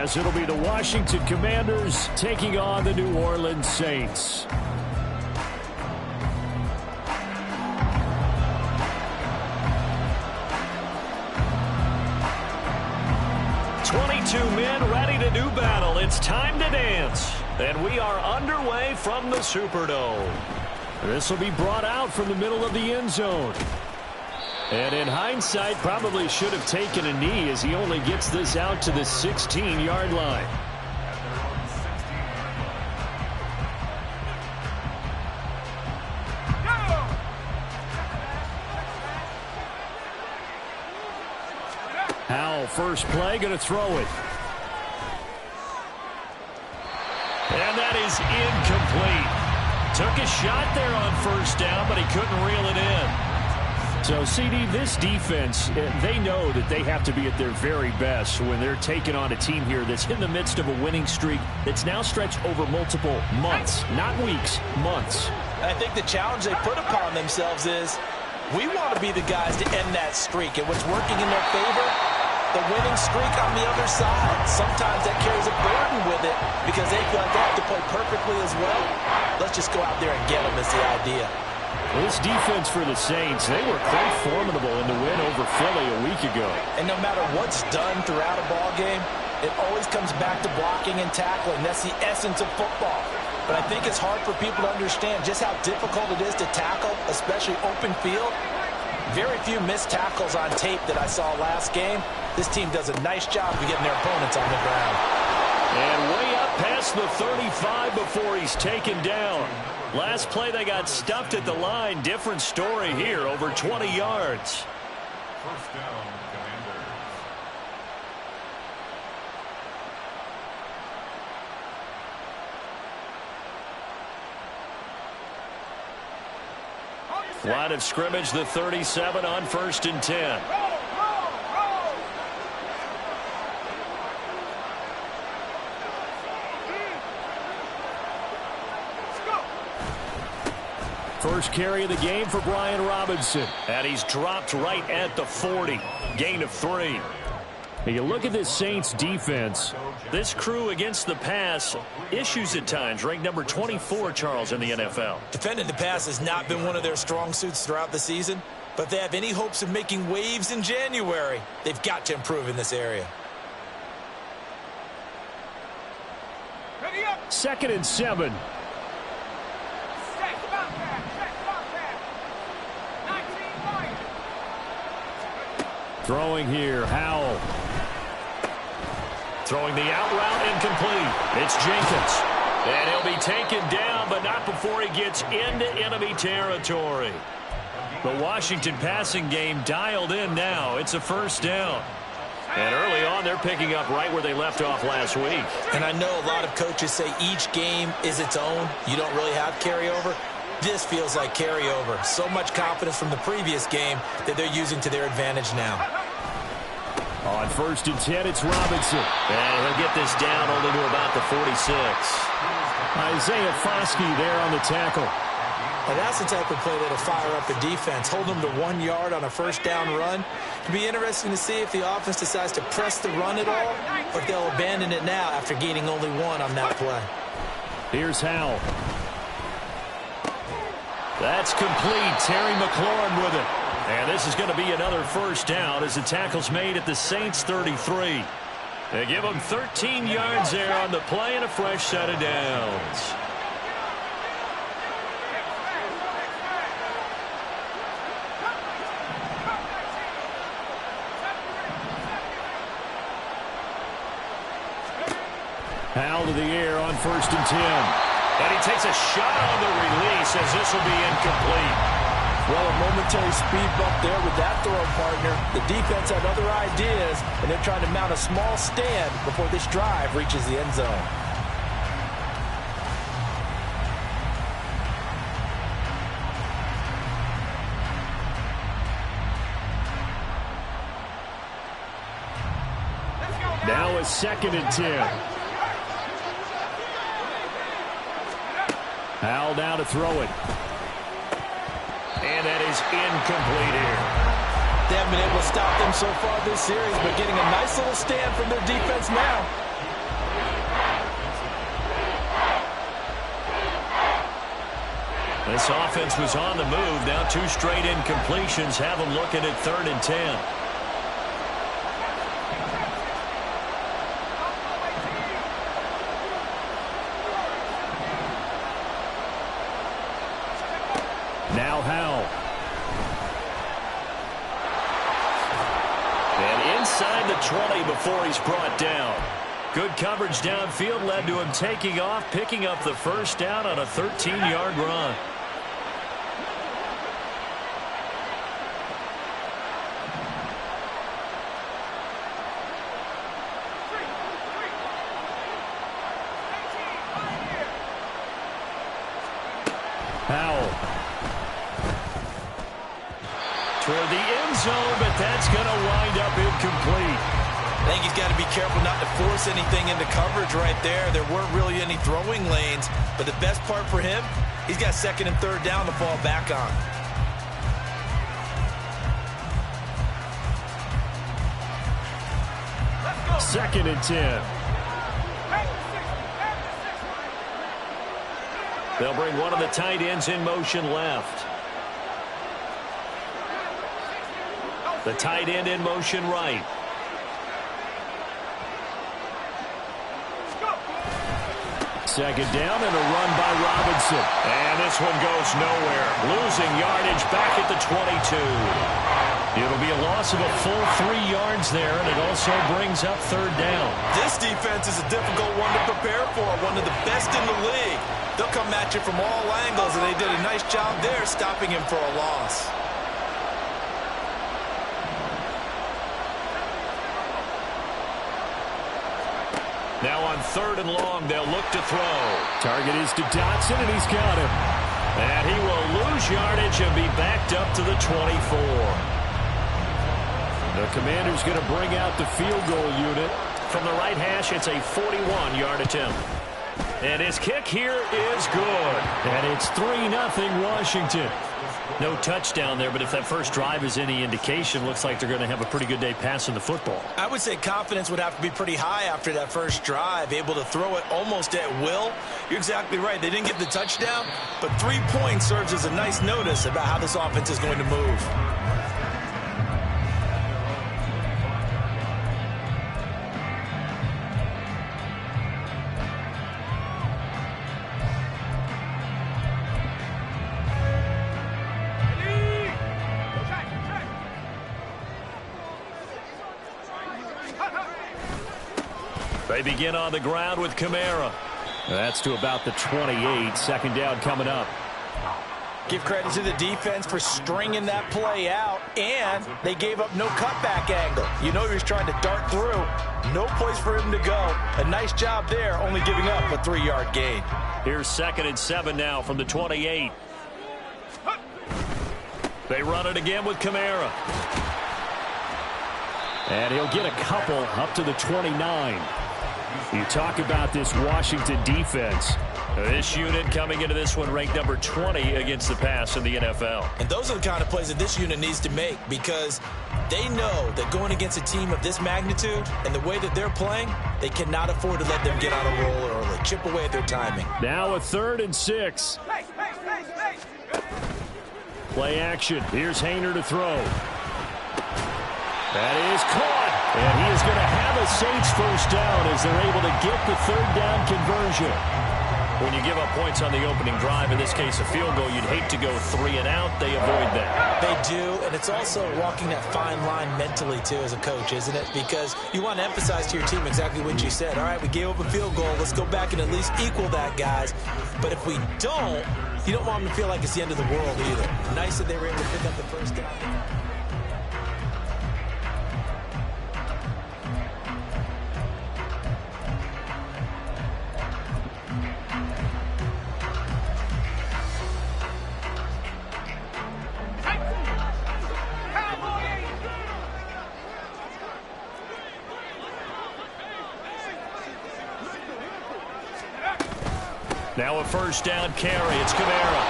as it'll be the Washington Commanders taking on the New Orleans Saints. Men ready to do battle. It's time to dance. And we are underway from the Superdome. This will be brought out from the middle of the end zone. And in hindsight, probably should have taken a knee as he only gets this out to the 16-yard line. Howell, first play, going to throw it. And that is incomplete. Took a shot there on first down, but he couldn't reel it in. So, CD, this defense, they know that they have to be at their very best when they're taking on a team here that's in the midst of a winning streak that's now stretched over multiple months, not weeks, months. I think the challenge they put upon themselves is we want to be the guys to end that streak. And what's working in their favor, the winning streak on the other side. Sometimes that carries a burden with it because they feel like they have to play perfectly as well. Let's just go out there and get them is the idea. This defense for the Saints, they were quite formidable in the win over Philly a week ago. And no matter what's done throughout a ball game, it always comes back to blocking and tackling. That's the essence of football. But I think it's hard for people to understand just how difficult it is to tackle, especially open field. Very few missed tackles on tape that I saw last game. This team does a nice job of getting their opponents on the ground. And way up past the 35 before he's taken down. Last play, they got stuffed at the line. Different story here, over 20 yards. First down, Commanders. Line of scrimmage, the 37 on 1st and 10. First carry of the game for Brian Robinson. And he's dropped right at the 40. Gain of 3. Now you look at this Saints defense. This crew against the pass, issues at times. Ranked number 24, Charles, in the NFL. Defending the pass has not been one of their strong suits throughout the season. But if they have any hopes of making waves in January, they've got to improve in this area. 2nd and 7. Throwing here, Howell. Throwing the out route, incomplete. It's Jenkins. And he'll be taken down, but not before he gets into enemy territory. The Washington passing game dialed in now. It's a first down. And early on, they're picking up right where they left off last week. And I know a lot of coaches say each game is its own. You don't really have carryover. This feels like carryover. So much confidence from the previous game that they're using to their advantage now. On 1st and 10, it's Robinson. And he'll get this down only to about the 46. Isaiah Foskey there on the tackle. Now that's the type of play that'll fire up the defense. Hold them to 1 yard on a first down run. It'll be interesting to see if the offense decides to press the run at all or if they'll abandon it now after gaining only 1 on that play. Here's Howell. That's complete. Terry McLaurin with it. And this is going to be another first down as the tackle's made at the Saints 33. They give them 13 yards there on the play and a fresh set of downs. Howell to the air on 1st and 10. And he takes a shot on the release as this will be incomplete. Well, a momentary speed bump there with that throw partner. The defense had other ideas, and they're trying to mount a small stand before this drive reaches the end zone. Now a 2nd and 10. Howell now to throw it. And that is incomplete here. They haven't been able to stop them so far this series, but getting a nice little stand from their defense now. This offense was on the move. Now 2 straight incompletions have them looking at 3rd and 10. Now Howell. And inside the 20 before he's brought down. Good coverage downfield led to him taking off, picking up the first down on a 13-yard run. Howell. Toward the end zone, but that's going to wind up incomplete. I think he's got to be careful not to force anything into coverage right there. There weren't really any throwing lanes, but the best part for him, he's got 2nd and 3rd down to fall back on. Second and 10. They'll bring one of the tight ends in motion left. The tight end in motion right. Second down and a run by Robinson. And this one goes nowhere. Losing yardage back at the 22. It'll be a loss of a full 3 yards there, and it also brings up 3rd down. This defense is a difficult one to prepare for, one of the best in the league. They'll come at you from all angles, and they did a nice job there stopping him for a loss. Now on 3rd and long, they'll look to throw. Target is to Dotson, and he's got him. And he will lose yardage and be backed up to the 24. The Commander's going to bring out the field goal unit. From the right hash, it's a 41-yard attempt. And his kick here is good. And it's 3-0 Washington. No touchdown there, but if that first drive is any indication, looks like they're going to have a pretty good day passing the football. I would say confidence would have to be pretty high after that first drive, able to throw it almost at will. You're exactly right. They didn't get the touchdown, but 3 points serves as a nice notice about how this offense is going to move. They begin on the ground with Kamara. That's to about the 28. 2nd down coming up. Give credit to the defense for stringing that play out, and they gave up no cutback angle. You know he was trying to dart through. No place for him to go. A nice job there, only giving up a 3-yard gain. Here's 2nd and 7 now from the 28. They run it again with Kamara. And he'll get a couple up to the 29. You talk about this Washington defense. This unit coming into this one ranked number 20 against the pass in the NFL. And those are the kind of plays that this unit needs to make, because they know that going against a team of this magnitude and the way that they're playing, they cannot afford to let them get on a roll early. Chip away at their timing. Now a 3rd and 6. Play action. Here's Hayner to throw. That is caught. And he is going to have a Saints first down as they're able to get the 3rd down conversion. When you give up points on the opening drive, in this case a field goal, you'd hate to go 3 and out. They avoid that. They do, and it's also walking that fine line mentally, too, as a coach, isn't it? Because you want to emphasize to your team exactly what you said. All right, we gave up a field goal. Let's go back and at least equal that, guys. But if we don't, you don't want them to feel like it's the end of the world either. Nice that they were able to pick up the first down. Now a first down carry. It's Kamara.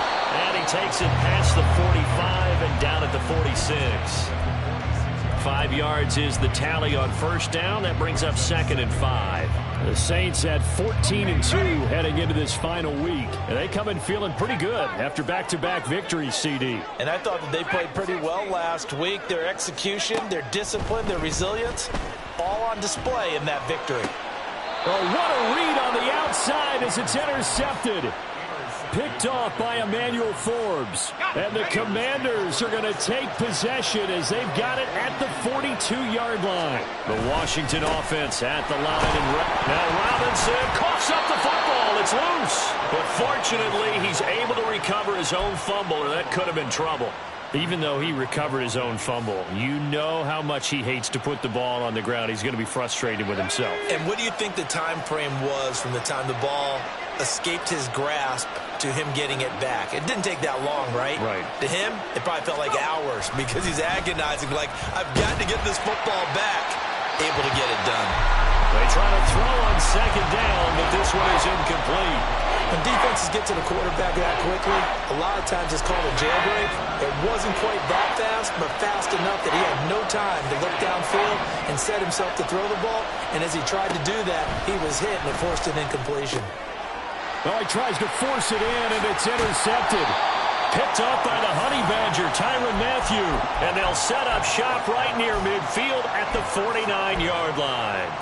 And he takes it past the 45 and down at the 46. 5 yards is the tally on first down. That brings up 2nd and 5. The Saints at 14-2 heading into this final week. And they come in feeling pretty good after back-to-back victories, CD. And I thought that they played pretty well last week. Their execution, their discipline, their resilience, all on display in that victory. Oh, what a read on the outside as it's intercepted. Picked off by Emmanuel Forbes. And the Commanders are going to take possession as they've got it at the 42-yard line. The Washington offense at the line. And now Robinson coughs up the football. It's loose. But fortunately, he's able to recover his own fumble, or that could have been trouble. Even though he recovered his own fumble, you know how much he hates to put the ball on the ground. He's going to be frustrated with himself. And what do you think the time frame was from the time the ball escaped his grasp to him getting it back? It didn't take that long, right? Right. To him, it probably felt like hours because he's agonizing, like, I've got to get this football back. Able to get it done. They try to throw on second down, but this one is incomplete. When defenses get to the quarterback that quickly, a lot of times it's called a jailbreak. It wasn't quite that fast, but fast enough that he had no time to look downfield and set himself to throw the ball. And as he tried to do that, he was hit, and it forced an incompletion. Well, he tries to force it in, and it's intercepted. Picked up by the Honey Badger, Tyrann Mathieu. And they'll set up shop right near midfield at the 49-yard line.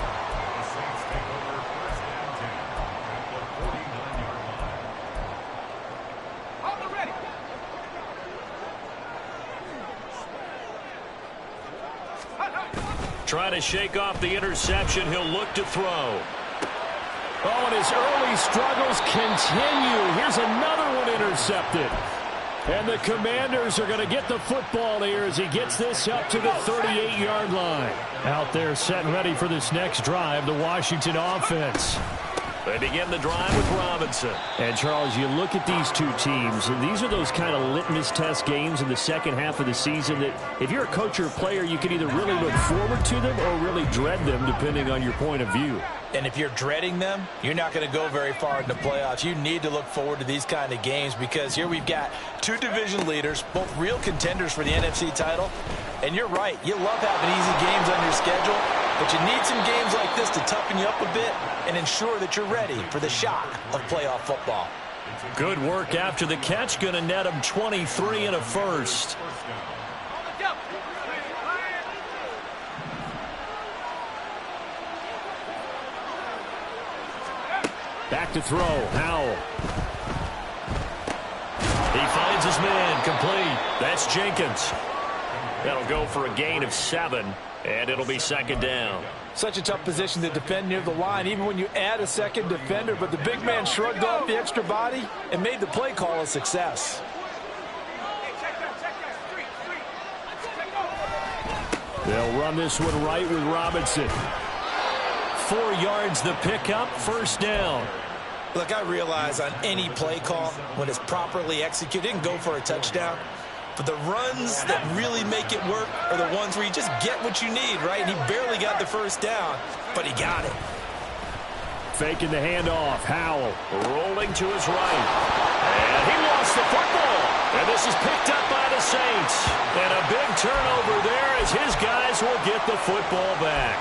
Trying to shake off the interception. He'll look to throw. Oh, and his early struggles continue. Here's another one intercepted. And the Commanders are going to get the football here as he gets this up to the 38-yard line. Out there set and ready for this next drive, the Washington offense. They begin the drive with Robinson. And, Charles, you look at these two teams, and these are those kind of litmus test games in the second half of the season that if you're a coach or a player, you can either really look forward to them or really dread them, depending on your point of view. And if you're dreading them, you're not going to go very far in the playoffs. You need to look forward to these kind of games because here we've got two division leaders, both real contenders for the NFC title. And you're right, you love having easy games on your schedule, but you need some games like this to toughen you up a bit and ensure that you're ready for the shock of playoff football. Good work after the catch, going to net him 23 and a first. Back to throw, Howell. He finds his man, complete. That's Jenkins. That'll go for a gain of 7, and it'll be second down. Such a tough position to defend near the line, even when you add a second defender, but the big man shrugged off the extra body and made the play call a success. They'll run this one right with Robinson. 4 yards the pickup, first down. Look, I realize on any play call, when it's properly executed, it can go for a touchdown. But the runs that really make it work are the ones where you just get what you need, right? And he barely got the first down, but he got it. Faking the handoff. Howell rolling to his right. And he lost the football. And this is picked up by the Saints. And a big turnover there as his guys will get the football back.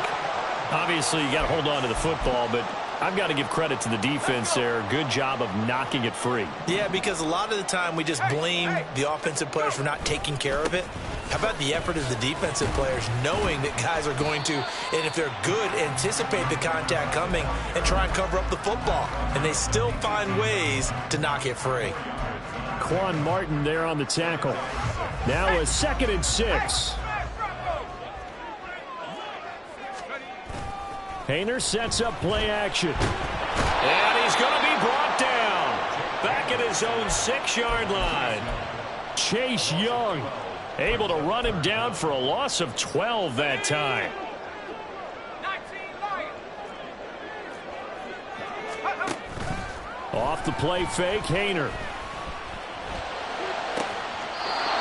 Obviously, you got to hold on to the football, but I've got to give credit to the defense there. Good job of knocking it free. Yeah, because a lot of the time we just blame the offensive players for not taking care of it. How about the effort of the defensive players knowing that guys are going to, and if they're good, anticipate the contact coming and try and cover up the football. And they still find ways to knock it free. Quan Martin there on the tackle. Now a 2nd and 6. Hayner sets up play action. And he's going to be brought down. Back at his own 6-yard line. Chase Young able to run him down for a loss of 12 that time. Off the play fake, Hayner.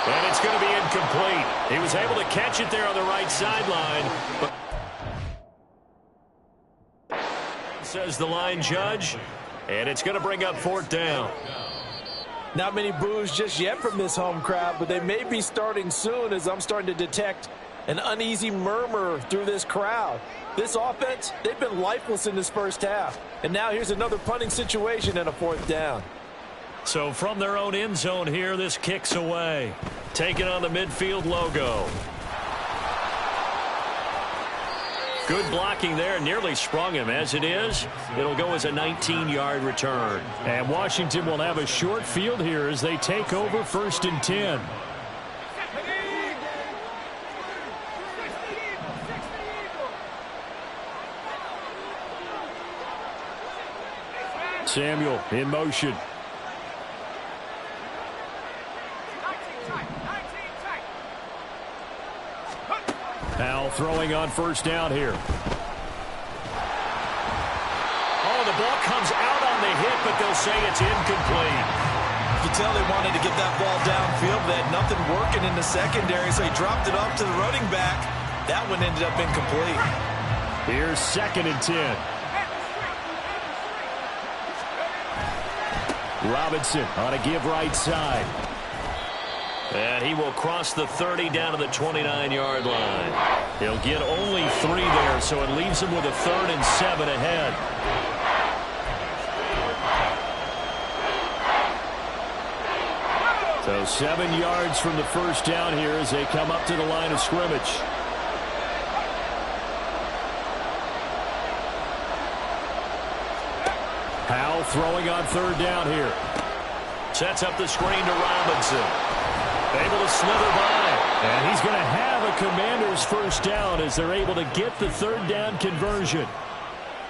And it's going to be incomplete. He was able to catch it there on the right sideline. But says the line judge, and it's going to bring up 4th down. Not many boos just yet from this home crowd, but they may be starting soon as I'm starting to detect An uneasy murmur through this crowd. This offense, they've been lifeless in this first half. And now here's another punting situation and a 4th down. So from their own end zone here, this kicks away. Taking on the midfield logo. Good blocking there, nearly sprung him. As it is, it'll go as a 19-yard return. And Washington will have a short field here as they take over 1st and 10. Samuel in motion. Now throwing on 1st down here. Oh, the ball comes out on the hit, but they'll say it's incomplete. You can tell they wanted to get that ball downfield. They had nothing working in the secondary, so he dropped it off to the running back. That one ended up incomplete. Here's 2nd and 10. Robinson on a give right side. And he will cross the 30 down to the 29-yard line. He'll get only 3 there, so it leaves him with a 3rd and 7 ahead. So 7 yards from the 1st down here as they come up to the line of scrimmage. Howell throwing on 3rd down here. Sets up the screen to Robinson. Able to slither by. And he's going to have a Commanders 1st down as they're able to get the 3rd down conversion.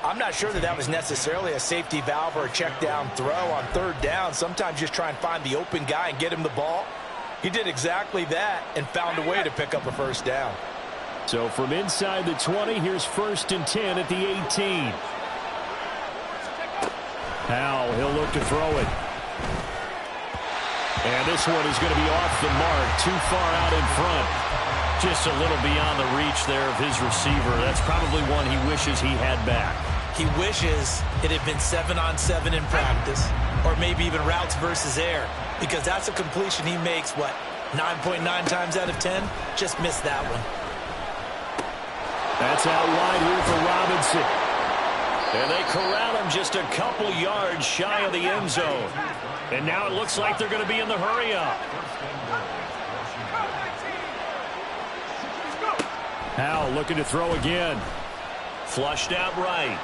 I'm not sure that was necessarily a safety valve or a check down throw on 3rd down. Sometimes just try and find the open guy and get him the ball. He did exactly that and found a way to pick up a 1st down. So from inside the 20, here's 1st and 10 at the 18. Howell, he'll look to throw it. And this one is going to be off the mark, too far out in front. Just a little beyond the reach there of his receiver. That's probably one he wishes he had back. He wishes it had been 7-on-7 in practice, or maybe even routes versus air, because that's a completion he makes, 9.9 times out of 10? Just missed that one. That's out wide here for Robinson. And they corral him just a couple yards shy of the end zone. And now it looks like they're going to be in the hurry-up. Howell looking to throw again. Flushed out right.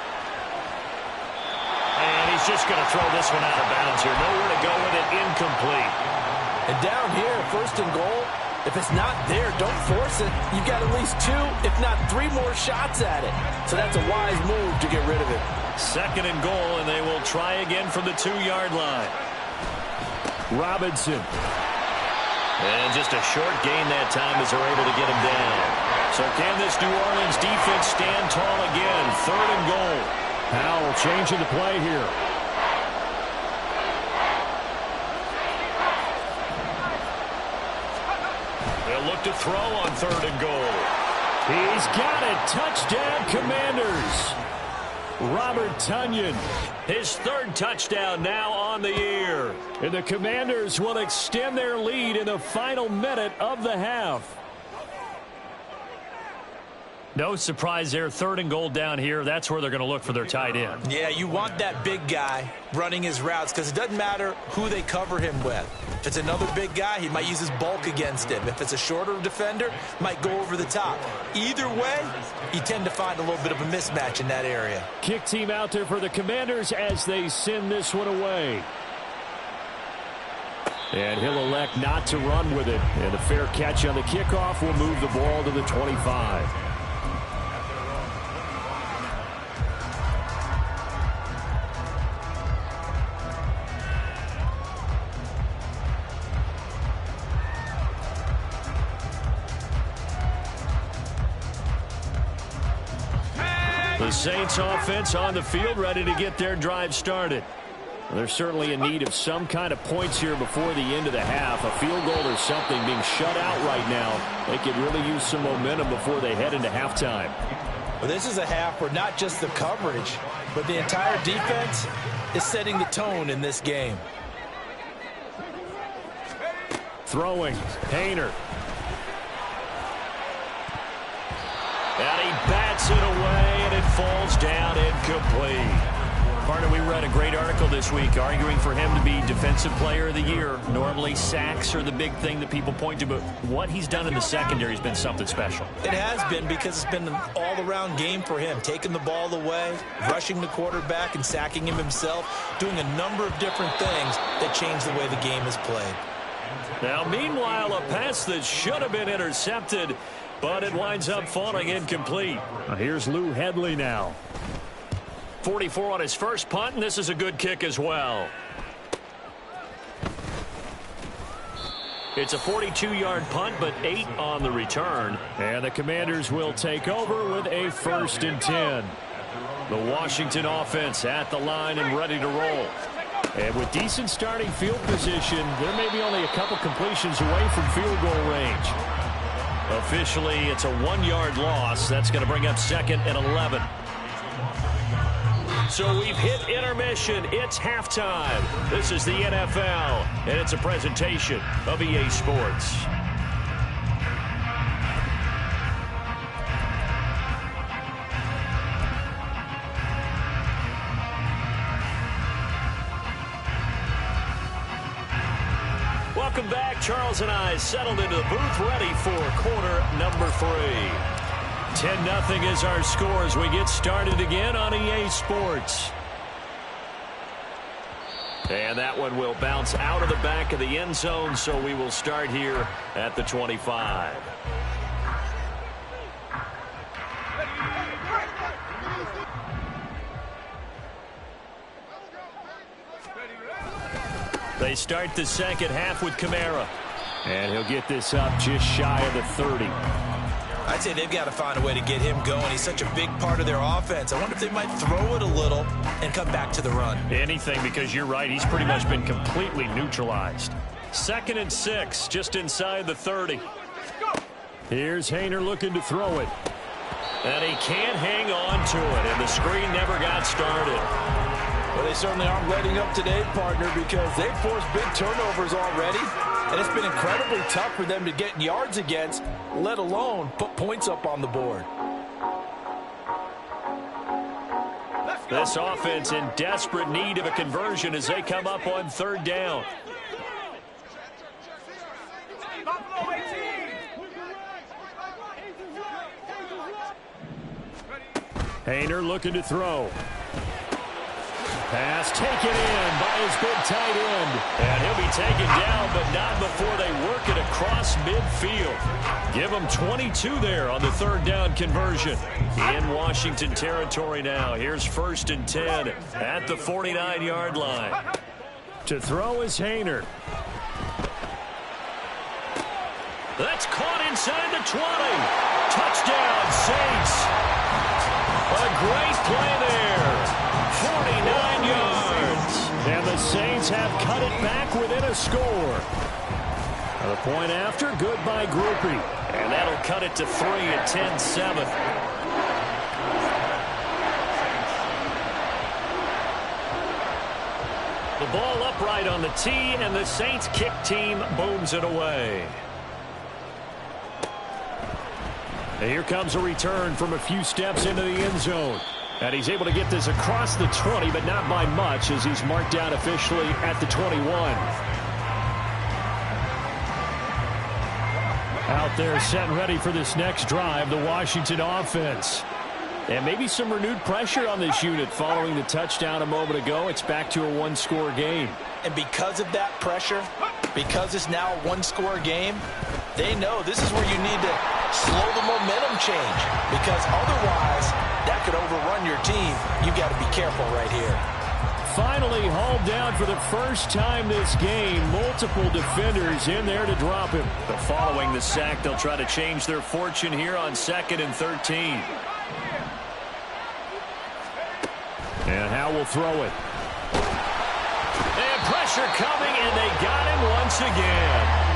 And he's just going to throw this one out of bounds here. Nowhere to go with it, incomplete. And down here, 1st and goal, if it's not there, don't force it. You've got at least 2, if not 3 more shots at it. So that's a wise move to get rid of it. 2nd and goal, and they will try again from the 2-yard line. Robinson. And just a short gain that time as they're able to get him down. So can this New Orleans defense stand tall again? 3rd and goal. Howell changing the play here. They'll look to throw on 3rd and goal. He's got it. Touchdown, Commanders. Robert Tonyan, his 3rd touchdown now on the year. And the Commanders will extend their lead in the final minute of the half. No surprise there, 3rd and goal down here. That's where they're going to look for their tight end. Yeah, you want that big guy running his routes because it doesn't matter who they cover him with. If it's another big guy, he might use his bulk against him. If it's a shorter defender, might go over the top. Either way, you tend to find a little bit of a mismatch in that area. Kick team out there for the Commanders as they send this one away. And he'll elect not to run with it. And a fair catch on the kickoff will move the ball to the 25. The Saints offense on the field, ready to get their drive started. Well, they're certainly in need of some kind of points here before the end of the half. A field goal or something being shut out right now. They could really use some momentum before they head into halftime. Well, this is a half where not just the coverage, but the entire defense is setting the tone in this game. Throwing, Hayner. Gets it away, and it falls down incomplete. Partner, we read a great article this week arguing for him to be Defensive Player of the Year. Normally, sacks are the big thing that people point to, but what he's done in the secondary has been something special. It has been, because it's been an all-around game for him, taking the ball away, rushing the quarterback and sacking him himself, doing a number of different things that change the way the game is played. Now, meanwhile, a pass that should have been intercepted, but it winds up falling incomplete. Here's Lou Hedley now. 44 on his first punt, and this is a good kick as well. It's a 42-yard punt, but 8 on the return. And the Commanders will take over with a 1st and 10. The Washington offense at the line and ready to roll. And with decent starting field position, there may be only a couple completions away from field goal range. Officially, it's a 1-yard loss. That's going to bring up 2nd and 11. So we've hit intermission. It's halftime. This is the NFL, and it's a presentation of EA Sports. Welcome back. Charles and I settled into the booth, ready for quarter number 3. 10-0 is our score as we get started again on EA Sports. And that one will bounce out of the back of the end zone, so we will start here at the 25. They start the second half with Kamara. And he'll get this up just shy of the 30. I'd say they've got to find a way to get him going. He's such a big part of their offense. I wonder if they might throw it a little and come back to the run. Anything, because you're right. He's pretty much been completely neutralized. 2nd and 6, just inside the 30. Here's Haener looking to throw it. And he can't hang on to it, and the screen never got started. Well, they certainly aren't letting up today, partner, because they've forced big turnovers already. And it's been incredibly tough for them to get yards against, let alone put points up on the board. This offense in desperate need of a conversion as they come up on 3rd down. Haener looking to throw. Pass taken in by his big tight end. And he'll be taken down, but not before they work it across midfield. Give him 22 there on the 3rd down conversion. In Washington territory now. Here's 1st and 10 at the 49-yard line. To throw is Haener. That's caught inside the 20. Touchdown, Saints. A great play there. 49 yards. And the Saints have cut it back within a score. The point after, good by Groupie. And that'll cut it to 3 at 10-7. The ball upright on the tee, and the Saints kick team booms it away. And here comes a return from a few steps into the end zone. And he's able to get this across the 20, but not by much, as he's marked down officially at the 21. Out there set and ready for this next drive, the Washington offense. And maybe some renewed pressure on this unit following the touchdown a moment ago. It's back to a one-score game. And because of that pressure, because it's now a one-score game, they know this is where you need to slow the momentum change, because otherwise that could overrun your team. You've got to be careful right here. Finally hauled down for the first time this game. Multiple defenders in there to drop him. But following the sack, they'll try to change their fortune here on 2nd and 13. And Howe will throw it. And pressure coming, and they got him once again.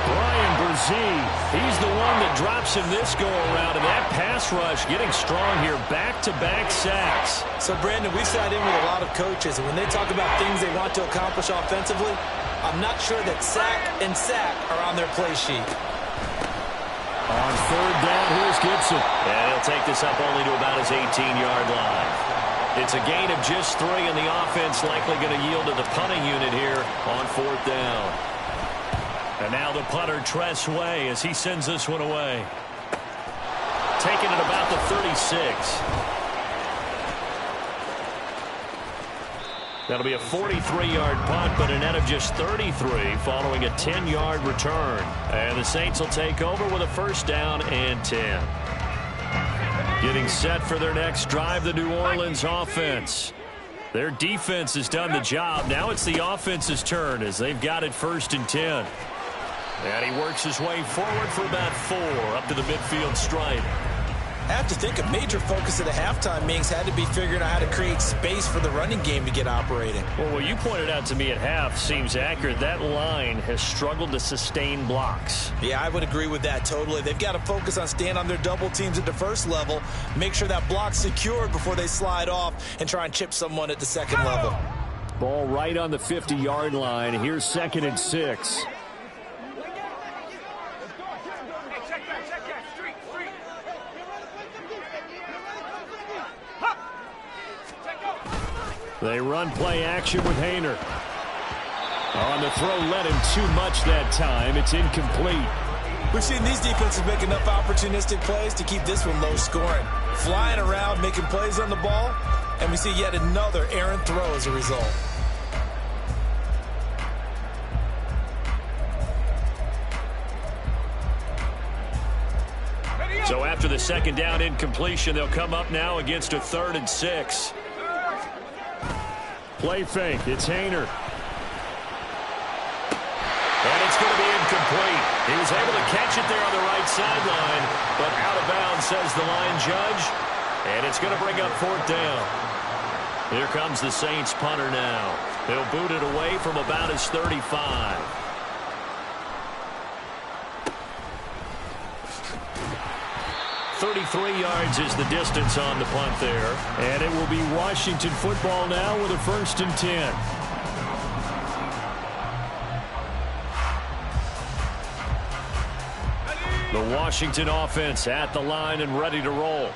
Brian Brzee, he's the one that drops him this go-around, and that pass rush getting strong here, back-to-back sacks. So, Brandon, we sat in with a lot of coaches, and when they talk about things they want to accomplish offensively, I'm not sure that sack and sack are on their play sheet. On third down, here's Gibson. And he'll take this up only to about his 18-yard line. It's a gain of just 3, and the offense likely going to yield to the punting unit here on fourth down. And now the punter, Tress Way, as he sends this one away. Taking it about the 36. That'll be a 43-yard punt, but a net of just 33 following a 10-yard return. And the Saints will take over with a first down and 10. Getting set for their next drive, the New Orleans offense. Their defense has done the job. Now it's the offense's turn as they've got it first and 10. And he works his way forward for about 4 up to the midfield stripe. I have to think a major focus of the halftime meetings had to be figuring out how to create space for the running game to get operating. Well, what you pointed out to me at half seems accurate. That line has struggled to sustain blocks. Yeah, I would agree with that totally. They've got to focus on staying on their double teams at the first level, make sure that block's secured before they slide off and try and chip someone at the second level. Ball right on the 50-yard line. Here's 2nd and 6. They run play action with Hayner. On the throw, led him too much that time. It's incomplete. We've seen these defenses make enough opportunistic plays to keep this one low scoring. Flying around, making plays on the ball, and we see yet another errant throw as a result. So after the second down incompletion, they'll come up now against a 3rd and 6. Play fake. It's Hayner. And it's going to be incomplete. He was able to catch it there on the right sideline, but out of bounds, says the line judge. And it's going to bring up 4th down. Here comes the Saints punter now. He'll boot it away from about his 35. .33 yards is the distance on the punt there. And it will be Washington football now with a 1st and 10. The Washington offense at the line and ready to roll.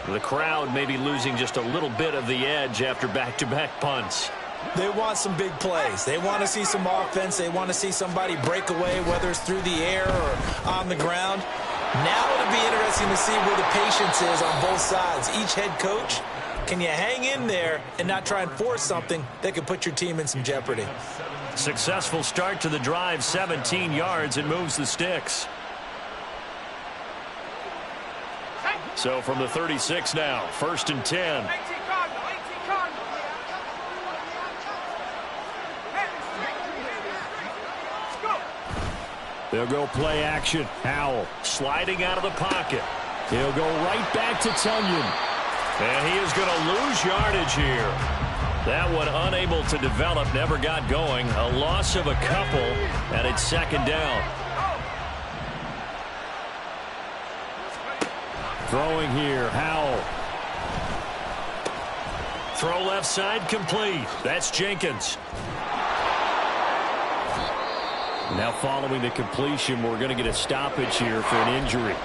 The crowd may be losing just a little bit of the edge after back-to-back punts. They want some big plays. They want to see some offense. They want to see somebody break away, whether it's through the air or on the ground. Now it'll be interesting to see where the patience is on both sides. Each head coach, can you hang in there and not try and force something that could put your team in some jeopardy? Successful start to the drive, 17 yards, and moves the sticks. So from the 36 now, 1st and 10. They'll go play action. Howell sliding out of the pocket. He'll go right back to Tunyon. And he is going to lose yardage here. That one unable to develop, never got going. A loss of a couple, and it's 2nd down. Throwing here, Howell. Throw left side complete. That's Jenkins. Now following the completion, we're going to get a stoppage here for an injury.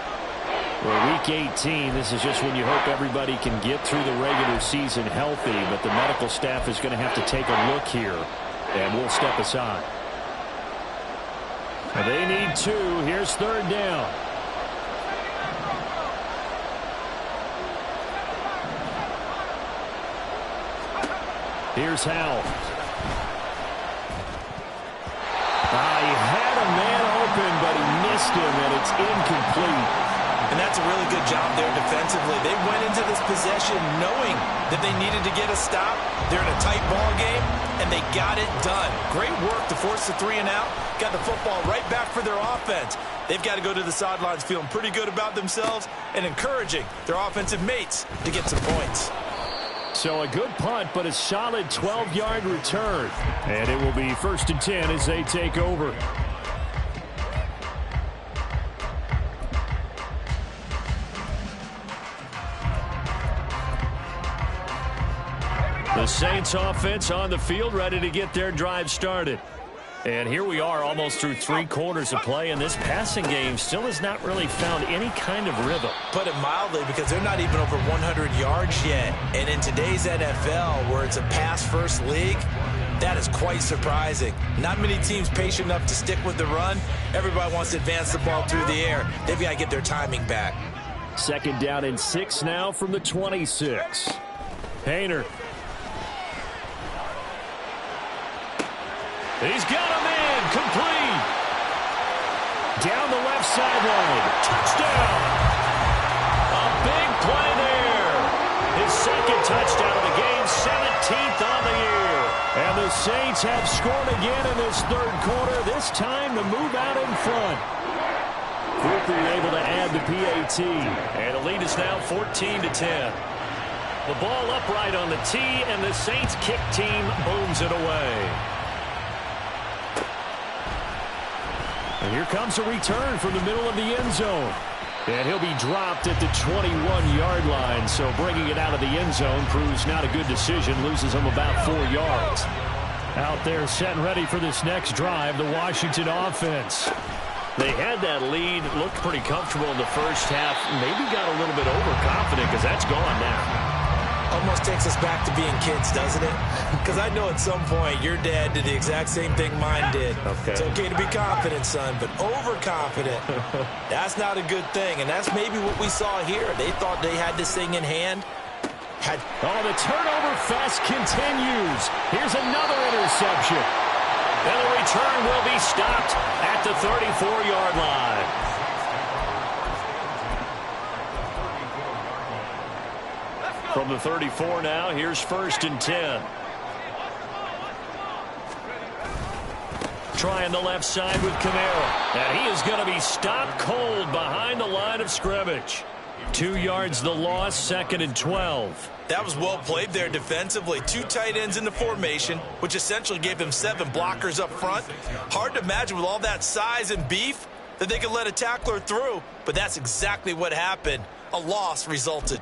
Well, week 18, this is just when you hope everybody can get through the regular season healthy, but the medical staff is going to have to take a look here, and we'll step aside. They need 2. Here's 3rd down. Here's Howell. He had a man open, but he missed him, and it's incomplete. And that's a really good job there defensively. They went into this possession knowing that they needed to get a stop. They're in a tight ball game, and they got it done. Great work to force the 3 and out. Got the football right back for their offense. They've got to go to the sidelines feeling pretty good about themselves and encouraging their offensive mates to get some points. So a good punt, but a solid 12-yard return. And it will be 1st and 10 as they take over. The Saints offense on the field, ready to get their drive started. And here we are almost through 3 quarters of play, and this passing game still has not really found any kind of rhythm. Put it mildly, because they're not even over 100 yards yet. And in today's NFL, where it's a pass-first league, that is quite surprising. Not many teams patient enough to stick with the run. Everybody wants to advance the ball through the air. They've got to get their timing back. 2nd down and 6 now from the 26. Hayner. He's got him in. Complete. Down the left sideline. Touchdown. A big play there. His 2nd touchdown of the game, 17th on the year. And the Saints have scored again in this 3rd quarter, this time to move out in front. Quickly able to add the PAT. And the lead is now 14-10. The ball upright on the tee, and the Saints kick team booms it away. And here comes a return from the middle of the end zone. And he'll be dropped at the 21-yard line. So bringing it out of the end zone proves not a good decision. Loses him about 4 yards. Out there set and ready for this next drive, the Washington offense. They had that lead, looked pretty comfortable in the first half. Maybe got a little bit overconfident because that's gone now. Almost takes us back to being kids, doesn't it? Because I know at some point your dad did the exact same thing mine did. Okay. It's okay to be confident, son, but overconfident, that's not a good thing. And that's maybe what we saw here. They thought they had this thing in hand. Oh, the turnover fest continues. Here's another interception. And the return will be stopped at the 34-yard line. From the 34 now, here's 1st and 10. Trying the left side with Kamara. And he is going to be stopped cold behind the line of scrimmage. 2 yards the loss, 2nd and 12. That was well played there defensively. 2 tight ends in the formation, which essentially gave them 7 blockers up front. Hard to imagine with all that size and beef that they could let a tackler through. But that's exactly what happened. A loss resulted.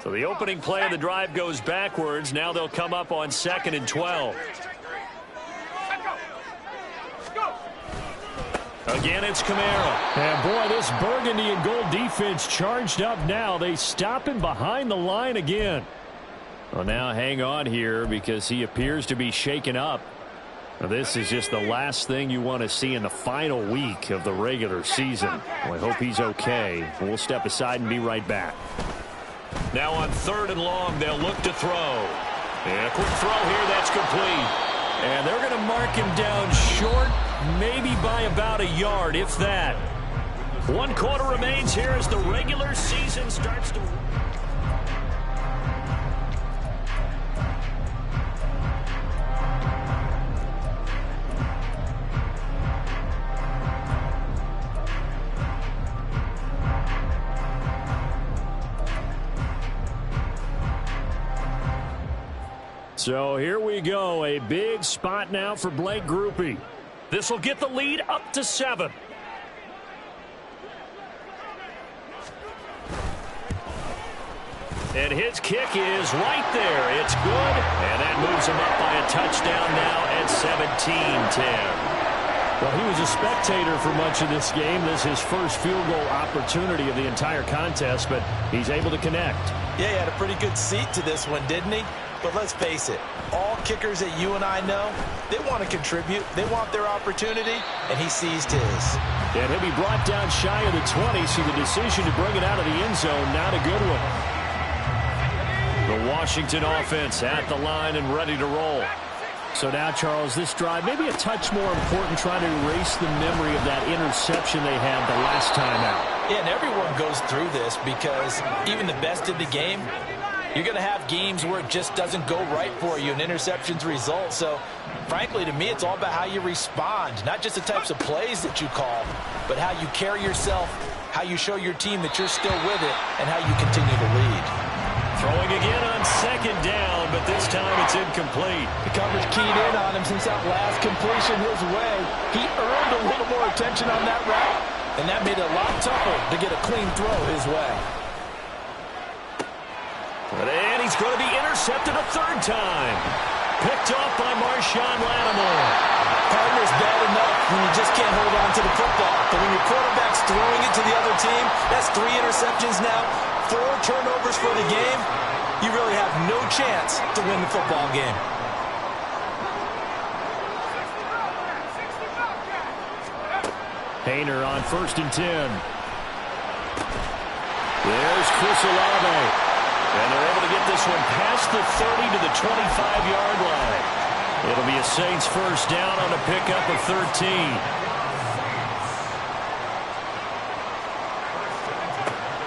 So the opening play of the drive goes backwards. Now they'll come up on 2nd and 12. Again, it's Kamara. And boy, this burgundy and gold defense charged up now. They stop him behind the line again. Well, now hang on here because he appears to be shaken up. Now, this is just the last thing you want to see in the final week of the regular season. Well, I hope he's okay. We'll step aside and be right back. Now on 3rd and long, they'll look to throw. And a quick throw here, that's complete. And they're going to mark him down short, maybe by about a yard, if that. 1 quarter remains here as the regular season starts to... So here we go, a big spot now for Blake Grupe. This will get the lead up to 7. And his kick is right there. It's good, and that moves him up by a touchdown now at 17-10. Well, he was a spectator for much of this game. This is his first field goal opportunity of the entire contest, but he's able to connect. Yeah, he had a pretty good seat to this one, didn't he? But let's face it, all kickers that you and I know, they want to contribute. They want their opportunity, and he seized his. And he'll be brought down shy of the 20, so the decision to bring it out of the end zone, not a good one. The Washington offense at the line and ready to roll. So now, Charles, this drive maybe a touch more important, trying to erase the memory of that interception they had the last time out. Yeah, and everyone goes through this because even the best in the game, you're going to have games where it just doesn't go right for you and interceptions result. So, frankly, to me, it's all about how you respond, not just the types of plays that you call, but how you carry yourself, how you show your team that you're still with it, and how you continue to lead. Throwing again on 2nd down, but this time it's incomplete. The coverage keyed in on him since that last completion his way. He earned a little more attention on that route, and that made it a lot tougher to get a clean throw his way. And he's going to be intercepted a 3rd time. Picked off by Marshawn Lattimore. just can't hold on to the football. But when your quarterback's throwing it to the other team, that's 3 interceptions now, 4 turnovers for the game. You really have no chance to win the football game. Hayner on 1st and 10. There's Chris Olave. And they're able to get this one past the 30 to the 25-yard line. It'll be a Saints first down on a pickup of 13.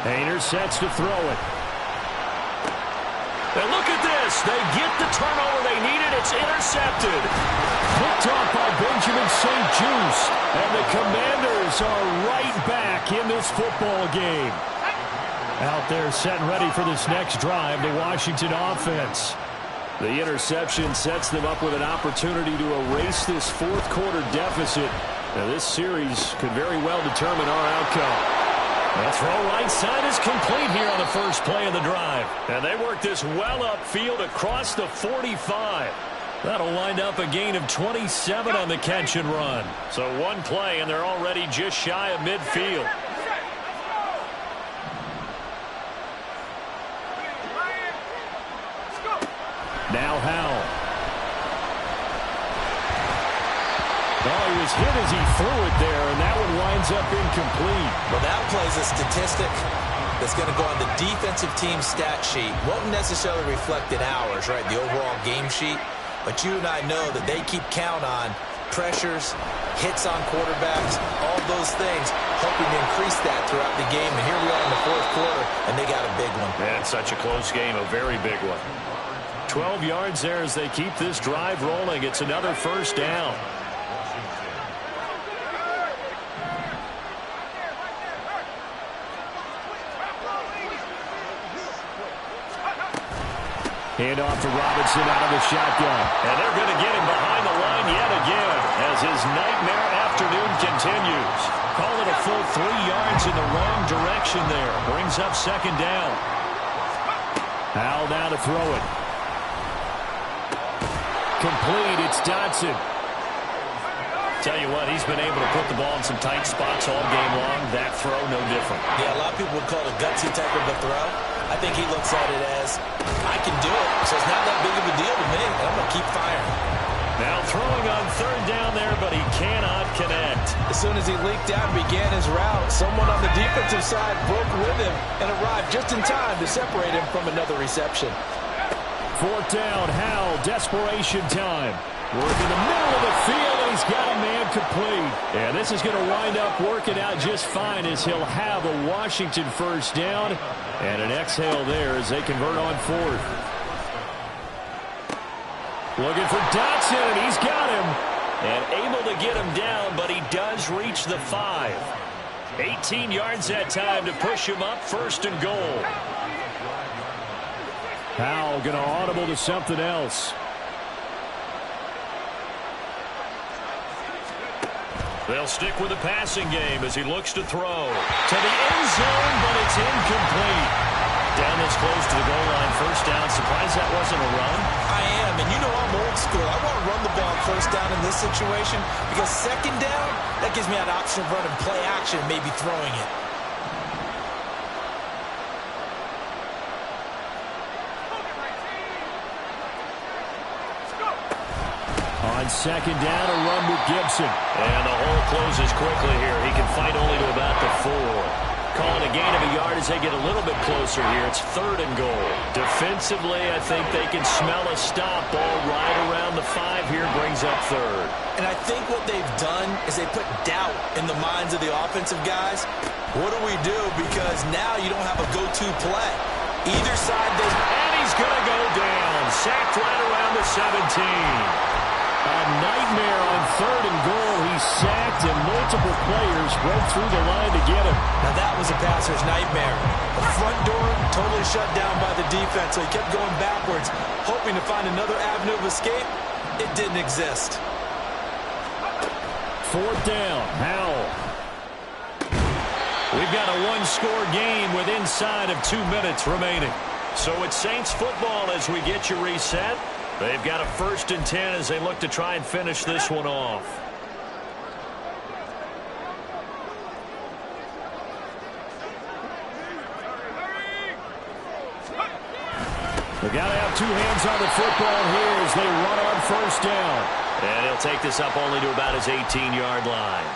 Hayner sets to throw it. And look at this. They get the turnover they needed. It's intercepted. Picked off by Benjamin St. Juste. And the Commanders are right back in this football game. Out there set and ready for this next drive, the Washington offense. The interception sets them up with an opportunity to erase this 4th quarter deficit. Now this series could very well determine our outcome. The throw right side is complete here on the first play of the drive. And they work this well upfield across the 45. That'll wind up a gain of 27 on the catch and run. So one play and they're already just shy of midfield. Now Howell. Oh, he was hit as he threw it there, and that one winds up incomplete. Well, that play's a statistic that's going to go on the defensive team stat sheet. Won't necessarily reflect in ours, right, the overall game sheet. But you and I know that they keep count on pressures, hits on quarterbacks, all those things, hoping to increase that throughout the game. And here we are in the 4th quarter, and they got a big one. Man, such a close game, a very big one. 12 yards there as they keep this drive rolling. It's another first down. Hand off to Robinson out of the shotgun. And they're going to get him behind the line yet again as his nightmare afternoon continues. Call it a full 3 yards in the wrong direction there. Brings up 2nd down. Howell now to throw it. Complete. It's Dotson. Tell you what, he's been able to put the ball in some tight spots all game long. That throw, no different. Yeah, a lot of people would call it a gutsy type of a throw. I think he looks at it as, I can do it, so it's not that big of a deal to me, and I'm going to keep firing. Now throwing on 3rd down there, but he cannot connect. As soon as he leaked out and began his route, someone on the defensive side broke with him and arrived just in time to separate him from another reception. 4th down, Howell, desperation time. Work in the middle of the field, and he's got a man complete. And this is going to wind up working out just fine as he'll have a Washington first down. And an exhale there as they convert on 4th. Looking for Dotson, and he's got him. And able to get him down, but he does reach the 5. 18 yards that time to push him up 1st and goal. Howell going to audible to something else. They'll stick with the passing game as he looks to throw. To the end zone, but it's incomplete. Down this close to the goal line, first down. Surprised that wasn't a run? I am, and you know I'm old school. I want to run the ball first down in this situation because 2nd down, that gives me an option of running play action and maybe throwing it. On 2nd down, a run with Gibson. And the hole closes quickly here. He can fight only to about the 4. Calling a gain of a yard as they get a little bit closer here. It's 3rd and goal. Defensively, I think they can smell a stop. Ball right around the 5 here, brings up 3rd. And I think what they've done is they put doubt in the minds of the offensive guys. What do we do? Because now you don't have a go-to play. Either side does. And he's going to go down. Sacked right around the 17. A nightmare on 3rd and goal. He's sacked, and multiple players broke through the line to get him. Now that was a passer's nightmare. The front door totally shut down by the defense, so he kept going backwards, hoping to find another avenue of escape. It didn't exist. 4th down, Howell. We've got a 1-score game with inside of 2 minutes remaining. So it's Saints football as we get you reset. They've got a 1st and 10 as they look to try and finish this one off. They got to have two hands on the football here as they run on first down. And he'll take this up only to about his 18-yard line.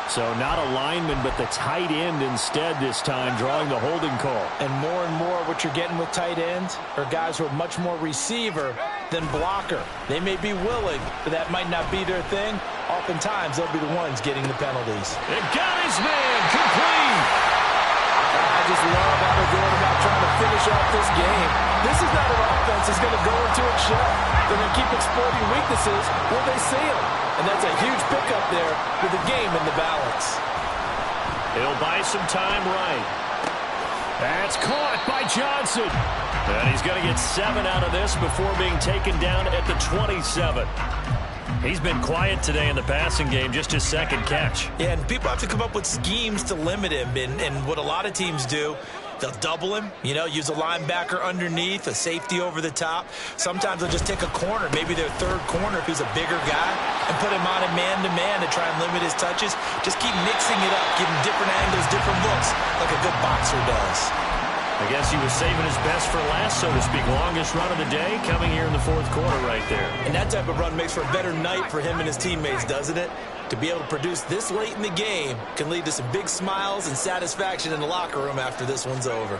So not a lineman, but the tight end instead this time, drawing the holding call. And more, what you're getting with tight ends are guys who are much more receiver than blocker. They may be willing, but that might not be their thing. Oftentimes, they'll be the ones getting the penalties. It got his man complete. I just love how they're going about trying to finish off this game. This is not an offense that's going to go into its shell. They're going to keep exploiting weaknesses where they see them. And that's a huge pickup there with the game in the balance. He'll buy some time right. That's caught by Johnson. And he's going to get 7 out of this before being taken down at the 27. He's been quiet today in the passing game, just his second catch. Yeah, and people have to come up with schemes to limit him. And what a lot of teams do, they'll double him, use a linebacker underneath, a safety over the top. Sometimes they'll just take a corner, maybe their third corner if he's a bigger guy, and put him on a man-to-man to try and limit his touches. Just keep mixing it up, give him different angles, different looks, like a good boxer does. I guess he was saving his best for last, so to speak. Longest run of the day coming here in the fourth quarter right there. And that type of run makes for a better night for him and his teammates, doesn't it? To be able to produce this late in the game can lead to some big smiles and satisfaction in the locker room after this one's over.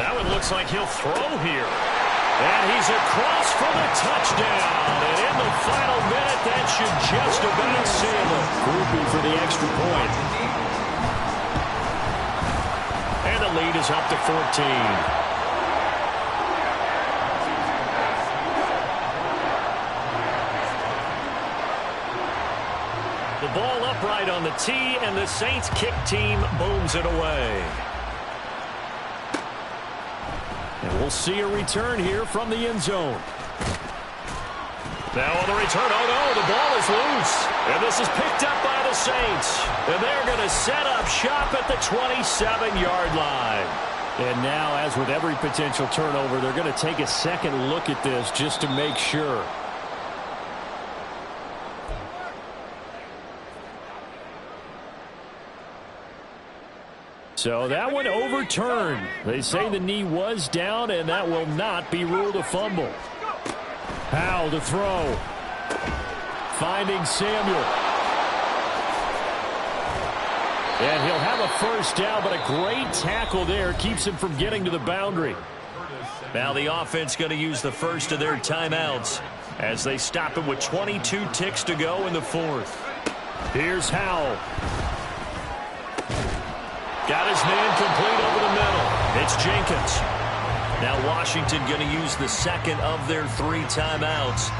That one looks like he'll throw here. And he's across for the touchdown. And in the final minute, that should just about seal it. Groupie for the extra point. And the lead is up to 14. The ball upright on the tee, and the Saints kick team booms it away. And we'll see a return here from the end zone. Now on the return, oh no, the ball is loose. And this is picked up by the Saints. And they're going to set up shop at the 27-yard line. And now, as with every potential turnover, they're going to take a second look at this just to make sure. So that one overturned. They say the knee was down, and that will not be ruled a fumble. Powell to throw. Finding Samuel. And he'll have a first down, but a great tackle there keeps him from getting to the boundary. Now the offense going to use the first of their timeouts as they stop him with 22 ticks to go in the fourth. Here's Howell. Got his man complete over the middle. It's Jenkins. Now Washington going to use the second of their 3 timeouts.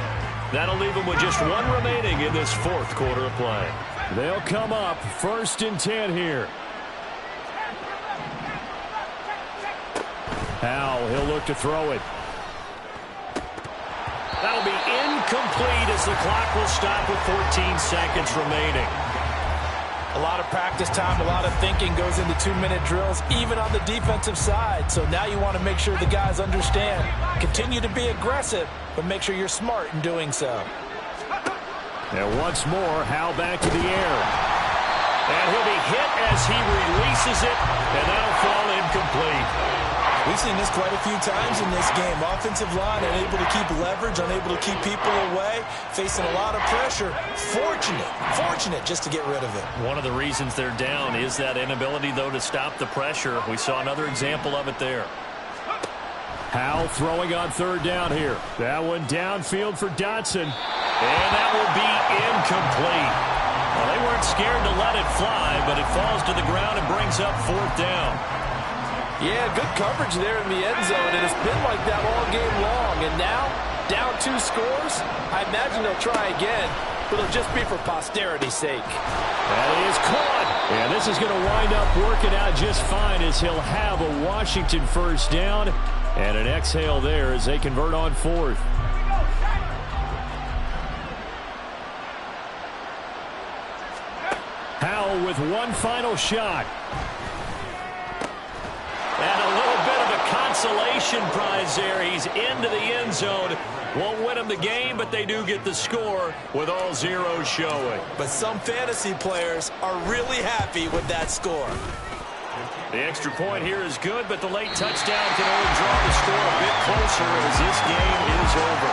That'll leave them with just 1 remaining in this fourth quarter of play. They'll come up 1st and 10 here. Howell, he'll look to throw it. That'll be incomplete as the clock will stop with 14 seconds remaining. A lot of practice time, a lot of thinking goes into 2-minute drills, even on the defensive side. So now you want to make sure the guys understand. Continue to be aggressive, but make sure you're smart in doing so. And once more, Howell back to the air. And he'll be hit as he releases it, and that'll fall incomplete. We've seen this quite a few times in this game. Offensive line unable to keep leverage, unable to keep people away, facing a lot of pressure. Fortunate just to get rid of it. One of the reasons they're down is that inability, though, to stop the pressure. We saw another example of it there. Howell throwing on 3rd down here. That one downfield for Dotson. And that will be incomplete. Well, they weren't scared to let it fly, but it falls to the ground and brings up 4th down. Yeah, good coverage there in the end zone, and it's been like that all game long. And now, down 2 scores, I imagine they'll try again, but it'll just be for posterity's sake. That is caught. And this is going to wind up working out just fine as he'll have a Washington first down and an exhale there as they convert on 4th. Howell with one final shot. And a little bit of a consolation prize there. He's into the end zone. Won't win them the game, but they do get the score with all zeros showing. But some fantasy players are really happy with that score. The extra point here is good, but the late touchdown can only draw the score a bit closer as this game is over.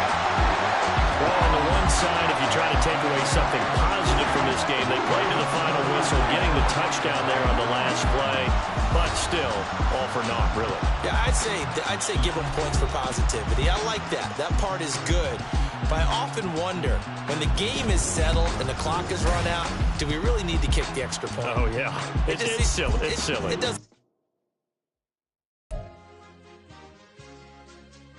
Well, on the one side, if you try to take away something positive from this game, they played to the final whistle, getting the touchdown there on the last play, but still, all for naught, really. Yeah, I'd say give them points for positivity. I like that. That part is good. But I often wonder, when the game is settled and the clock is run out, do we really need to kick the extra point? Oh, yeah. It's silly. It's silly. It doesn't